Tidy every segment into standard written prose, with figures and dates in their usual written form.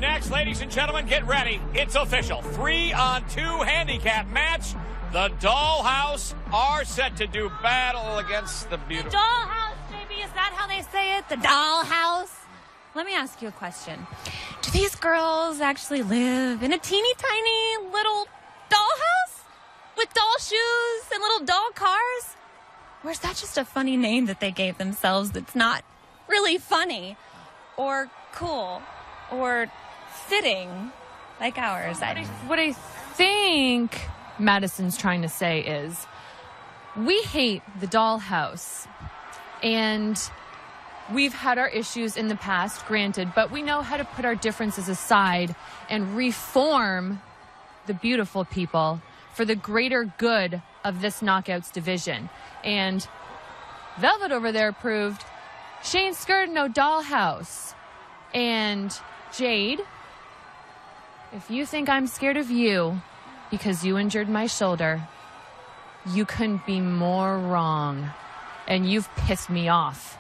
Up next, ladies and gentlemen, get ready. It's official. 3-on-2 handicap match. The Dollhouse are set to do battle against the beautiful... Dollhouse, JB, is that how they say it? The Dollhouse? Let me ask you a question. Do these girls actually live in a teeny tiny little dollhouse? With doll shoes and little doll cars? Or is that just a funny name that they gave themselves that's not really funny? Or cool? Or fitting like ours? What I think Madison's trying to say is we hate the Dollhouse, and we've had our issues in the past, granted, but we know how to put our differences aside and reform the beautiful people for the greater good of this Knockouts division. And Velvet over there proved she ain't scared of no Dollhouse. And Jade, if you think I'm scared of you because you injured my shoulder, you couldn't be more wrong. And you've pissed me off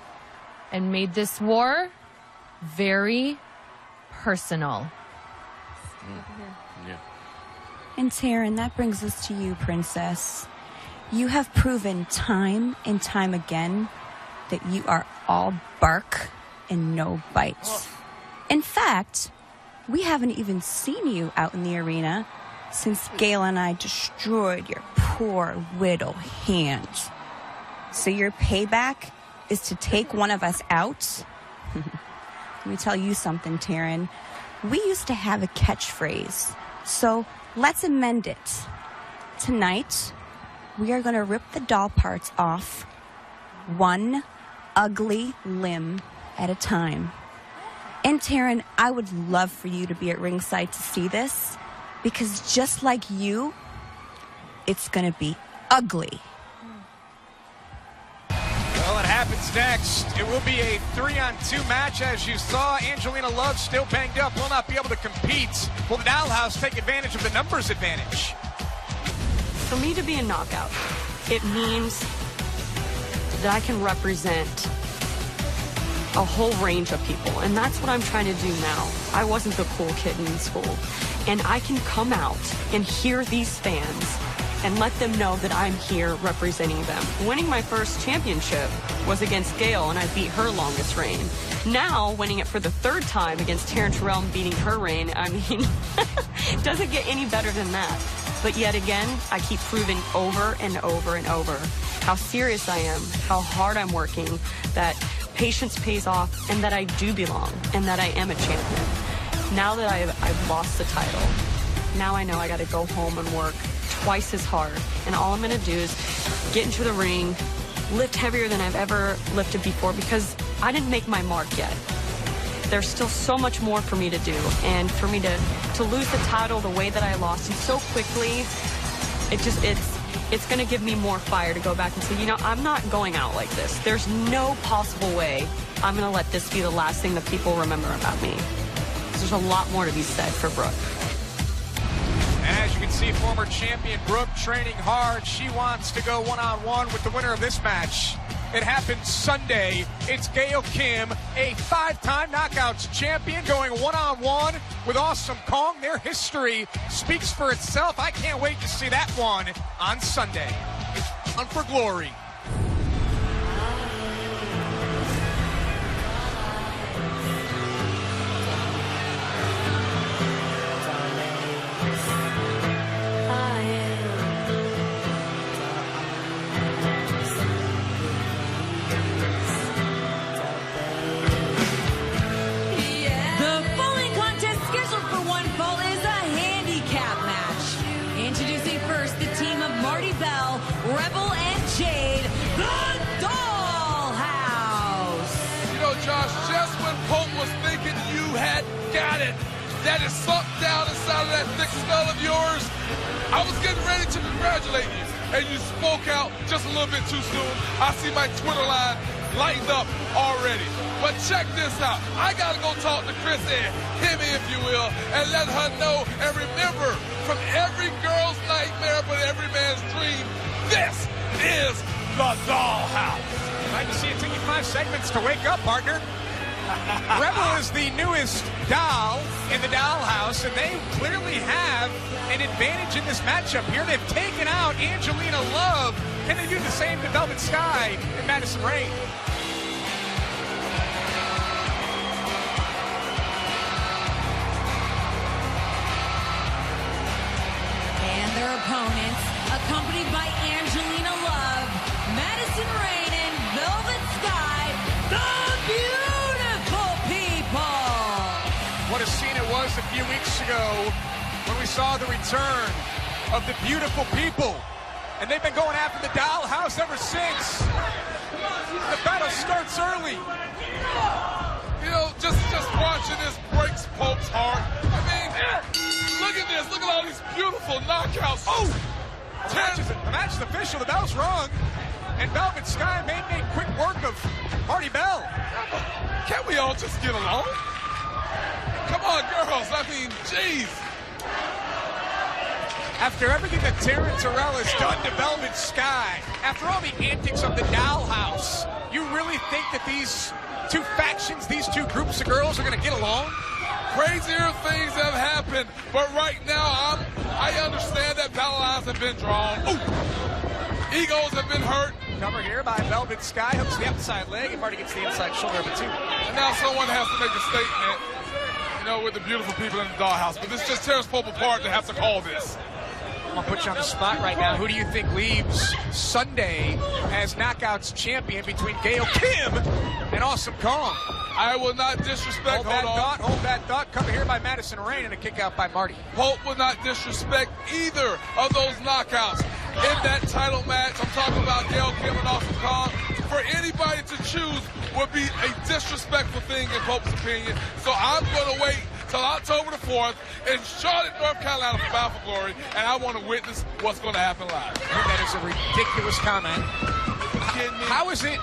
and made this war very personal. Yeah. And Taryn, that brings us to you, Princess. You have proven time and time again that you are all bark and no bites. In fact, we haven't even seen you out in the arena since Gail and I destroyed your poor little hands. So your payback is to take one of us out? Let me tell you something, Taryn. We used to have a catchphrase, so let's amend it. Tonight, we are going to rip the doll parts off one ugly limb at a time. And Taryn, I would love for you to be at ringside to see this, because just like you, it's going to be ugly. Well, it happens next. It will be a 3-on-2 match. As you saw, Angelina Love still banged up, will not be able to compete. Will the Dollhouse take advantage of the numbers advantage? For me to be a knockout, it means that I can represent a whole range of people, and that's what I'm trying to do now. I wasn't the cool kid in school, and I can come out and hear these fans and let them know that I'm here representing them. Winning my first championship was against Gail, and I beat her longest reign. Now, winning it for the third time against Taryn Terrell and beating her reign, I mean, it doesn't get any better than that. But yet again, I keep proving over and over and over how serious I am, how hard I'm working, that patience pays off, and that I do belong, and that I am a champion. Now that I've lost the title, now I know I got to go home and work twice as hard. And all I'm going to do is get into the ring, lift heavier than I've ever lifted before, because I didn't make my mark yet. There's still so much more for me to do. And for me to lose the title the way that I lost it so quickly, it's going to give me more fire to go back and say, you know, I'm not going out like this. There's no possible way I'm going to let this be the last thing that people remember about me. There's a lot more to be said for Brooke. As you can see, former champion Brooke training hard. She wants to go one-on-one with the winner of this match. It happened Sunday. It's Gail Kim, a 5-time Knockouts champion, going one-on-one with Awesome Kong. Their history speaks for itself. I can't wait to see that one on Sunday. On for glory. Rebel and Jade, the Dollhouse. You know, Josh, just when Pope was thinking you had got it, that is sunk down inside of that thick skull of yours, I was getting ready to congratulate you, and you spoke out just a little bit too soon. I see my Twitter line lighting up already. But check this out. I got to go talk to Chris and Kimmy, if you will, and let her know and remember, from every girl's nightmare but every man's dream, this is the Dollhouse. Glad to see it took you 5 segments to wake up, partner. Rebel is the newest doll in the Dollhouse, and they clearly have an advantage in this matchup here. They've taken out Angelina Love. Can they do the same to Velvet Sky and Madison Rayne? And their opponents, accompanied by Angelina Love, Madison Rayne, and Velvet Sky, the beautiful people. What a scene it was a few weeks ago when we saw the return of the beautiful people. And they've been going after the Dollhouse ever since. The battle starts early. You know, just watching this breaks Pope's heart. I mean, look at this. Look at all these beautiful knockouts. Oh! The match is official. The bell's rung. And Velvet Sky made quick work of Marty Bell. Can't we all just get along? Come on, girls. I mean, jeez. After everything that Taryn Terrell has done to Velvet Sky, after all the antics of the Dollhouse, you really think that these two factions, these two groups of girls are going to get along? Crazier things have happened, but right now I understand that battle lines have been drawn. Ooh. Egos have been hurt. Cover here by Velvet Sky, hooks the outside leg, and Marty gets the inside shoulder of it too. And now someone has to make a statement, you know, with the beautiful people in the Dollhouse. But this just tears Pope apart to have to call this. I'm going to put you on the spot right now. Who do you think leaves Sunday as Knockouts champion between Gail Kim and Awesome Kong? I will not disrespect. Hold that thought. Cover here by Madison Rayne and a kick out by Marty. Pope will not disrespect either of those knockouts in that title match. I'm talking about Gail Kim and Awesome Kong. For anybody to choose would be a disrespectful thing in Pope's opinion. So I'm going to wait till October the 4th in Charlotte, North Carolina for Battle for Glory, and I want to witness what's going to happen live. That is a ridiculous comment. How is it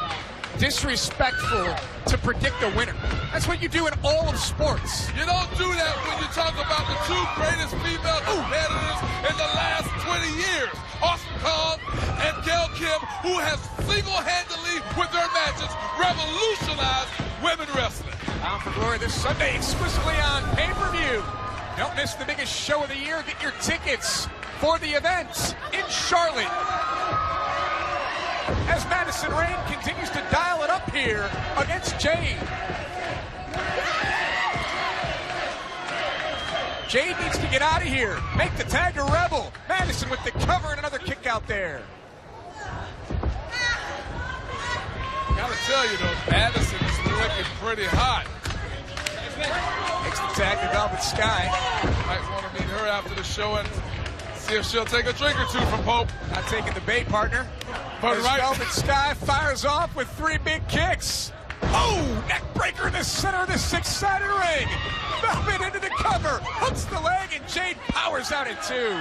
disrespectful to predict a winner? That's what you do in all of sports. You don't do that when you talk about the two greatest female competitors in the last 20 years. Awesome Kong and Gail Kim, who has single-handedly, with their matches, revolutionized women wrestling. Bound for Glory this Sunday, exclusively on pay-per-view. Don't miss the biggest show of the year. Get your tickets for the event in Charlotte. As Madison Rayne continues to dial it up here against Jade. Jade needs to get out of here. Make the tag to Rebel. Madison with the cover and another kick out there. Gotta tell you though, Madison is looking pretty hot. Makes the tag to Velvet Sky. Might want to meet her after the show and see if she'll take a drink or two from Pope. Not taking the bait, partner. But Velvet Sky fires off with three big kicks. Oh, neck breaker in the center of the six-sided ring. Velvet into the cover, hooks the leg, and Jade powers out at two.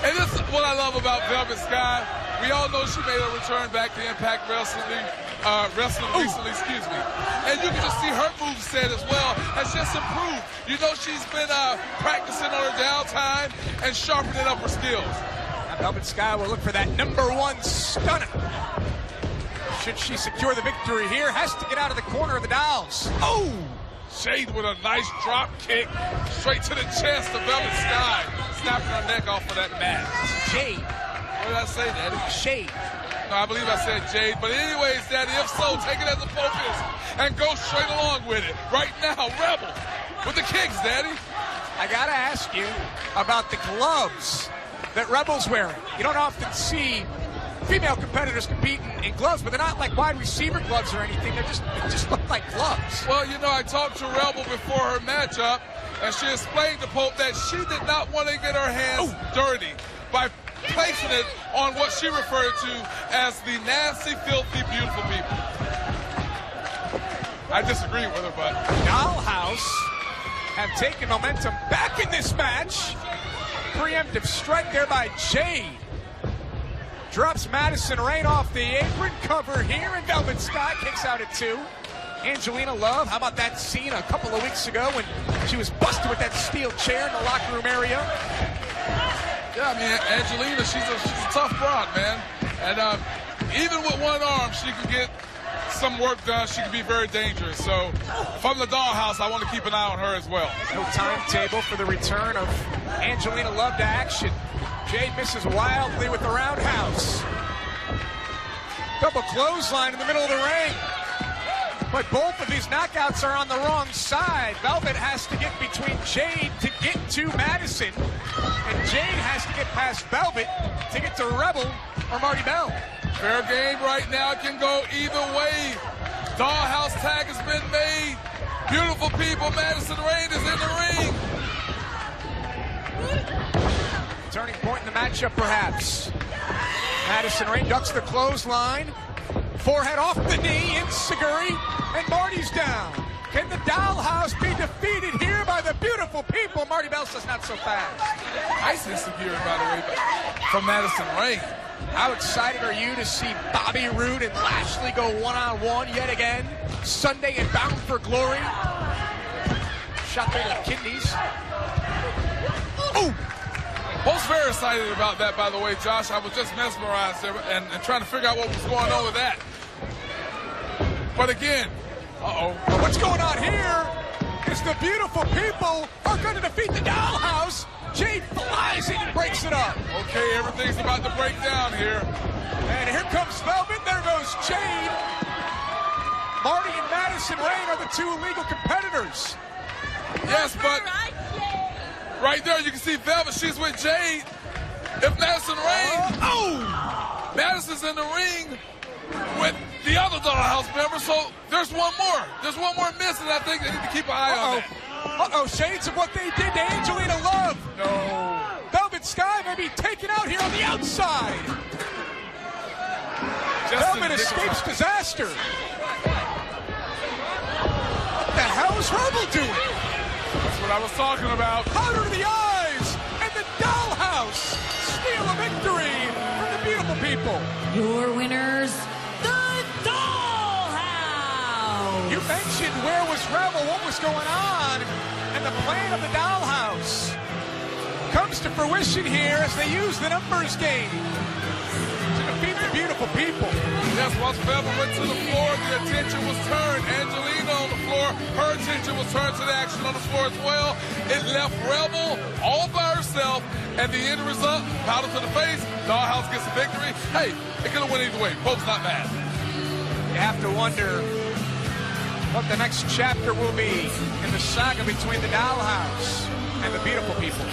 And this is what I love about Velvet Sky. We all know she made a return back to iMPACT Wrestling recently, excuse me. And you can just see her moveset as well has just improved. You know she's been practicing on her downtime and sharpening up her skills. Now Velvet Sky will look for that #1 stunner. Should she secure the victory here, has to get out of the corner of the Dolls. Oh! Jade with a nice drop kick straight to the chest of Velvet Sky, snapping her neck off of that mat. Jade. What did I say, Daddy? Shade. No, I believe I said Jade. But anyways, Daddy, if so, take it as a focus and go straight along with it. Right now, Rebel with the kicks, Daddy. I gotta ask you about the gloves that Rebel's wearing. You don't often see female competitors competing in gloves, but they're not like wide receiver gloves or anything. They just look like gloves. Well, you know, I talked to Rebel before her matchup, and she explained to Pope that she did not want to get her hands dirty by placing it on what she referred to as the nasty, filthy, beautiful people. I disagree with her, but Dollhouse have taken momentum back in this match. Preemptive strike there by Jade. Drops Madison Rayne off the apron, cover here, and Velvet Sky kicks out at two. Angelina Love, how about that scene a couple of weeks ago when she was busted with that steel chair in the locker room area? Yeah, I mean, Angelina, she's a tough broad, man. And even with one arm, she could get some work done, she can be very dangerous. So if I'm the Dollhouse, I want to keep an eye on her as well. No timetable for the return of Angelina Love to action. Jade misses wildly with the roundhouse. Double clothesline in the middle of the ring. But both of these knockouts are on the wrong side. Velvet has to get between Jade to get to Madison. And Jade has to get past Velvet to get to Rebel or Marty Bell. Fair game right now. It can go either way. Dollhouse tag has been made. Beautiful people. Madison Rayne is in the ring. Turning point in the matchup, perhaps. Madison Rayne ducks the clothesline. Forehead off the knee, Enziguri, and Marty's down. Can the Dollhouse be defeated here by the beautiful people? Marty Bell says not so fast. Nice Enziguri, by the way, from Madison Rayne. How excited are you to see Bobby Roode and Lashley go one-on-one yet again? Sunday and Bound for Glory. Shot through the kidneys. Ooh! Both very excited about that, by the way, Josh. I was just mesmerized there and trying to figure out what was going on with that. But again, What's going on here is the beautiful people are going to defeat the Dollhouse. Jade flies in and breaks it up. Okay, everything's about to break down here. And here comes Velvet. There goes Jade. Marty and Madison Rayne are the two legal competitors. Yes, but right there you can see Velvet. She's with Jade. If Madison Rayne, Madison's in the ring with the other Dollhouse member, so there's one more. There's one more missing. I think they need to keep an eye on that. Shades of what they did to Angelina Love. No. Velvet Sky may be taken out here on the outside. Velvet escapes disaster. What the hell is Rebel doing? That's what I was talking about. Powder to the eyes, and the Dollhouse steal a victory from the beautiful people. Your winners, the Dollhouse. You mentioned where was Rebel, what was going on, and the plan of the Dollhouse comes to fruition here as they use the numbers game to defeat the beautiful people. Yes, once Velvet went to the floor, the attention was turned. Angelina on the floor, her attention was turned to the action on the floor as well. It left Rebel all by herself, and the end result, powder to the face, Dollhouse gets a victory. Hey, it could have went either way. Pope's not mad. You have to wonder what the next chapter will be in the saga between the Dollhouse and the beautiful people.